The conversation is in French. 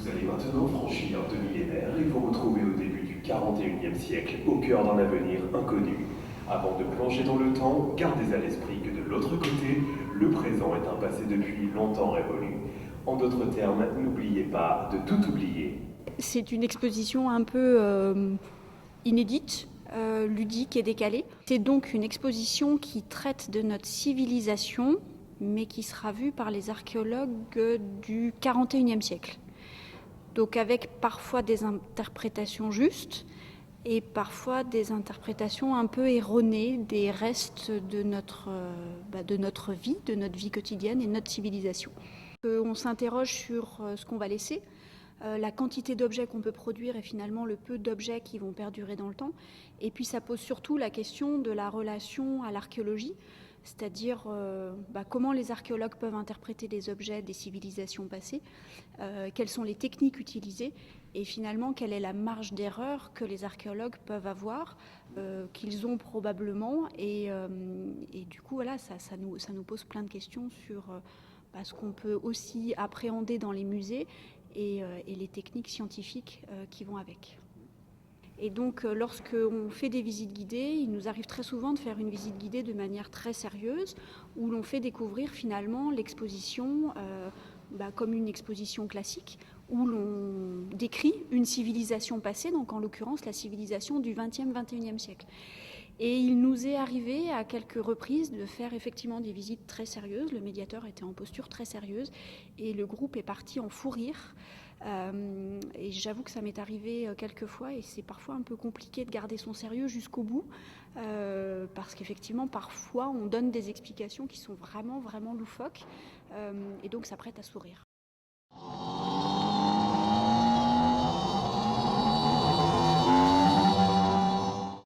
Vous allez maintenant franchir deux millénaires et vous retrouver au début du 41e siècle, au cœur d'un avenir inconnu. Avant de plonger dans le temps, gardez à l'esprit que de l'autre côté, le présent est un passé depuis longtemps révolu. En d'autres termes, n'oubliez pas de tout oublier. C'est une exposition un peu inédite, ludique et décalée. C'est donc une exposition qui traite de notre civilisation, mais qui sera vue par les archéologues du 41e siècle. Donc avec parfois des interprétations justes et parfois des interprétations un peu erronées des restes de notre vie quotidienne et de notre civilisation. On s'interroge sur ce qu'on va laisser, la quantité d'objets qu'on peut produire et finalement le peu d'objets qui vont perdurer dans le temps. Et puis ça pose surtout la question de la relation à l'archéologie, c'est-à-dire comment les archéologues peuvent interpréter les objets des civilisations passées, quelles sont les techniques utilisées et finalement quelle est la marge d'erreur que les archéologues peuvent avoir, qu'ils ont probablement. Et du coup, voilà, ça nous pose plein de questions sur ce qu'on peut aussi appréhender dans les musées et les techniques scientifiques qui vont avec. Et donc, lorsqu'on fait des visites guidées, il nous arrive très souvent de faire une visite guidée de manière très sérieuse, où l'on fait découvrir finalement l'exposition comme une exposition classique, où l'on décrit une civilisation passée, donc en l'occurrence la civilisation du XXe, XXIe siècle. Et il nous est arrivé à quelques reprises de faire effectivement des visites très sérieuses. Le médiateur était en posture très sérieuse et le groupe est parti en fou rire. Et j'avoue que ça m'est arrivé quelques fois et c'est parfois un peu compliqué de garder son sérieux jusqu'au bout parce qu'effectivement parfois on donne des explications qui sont vraiment loufoques et donc ça prête à sourire.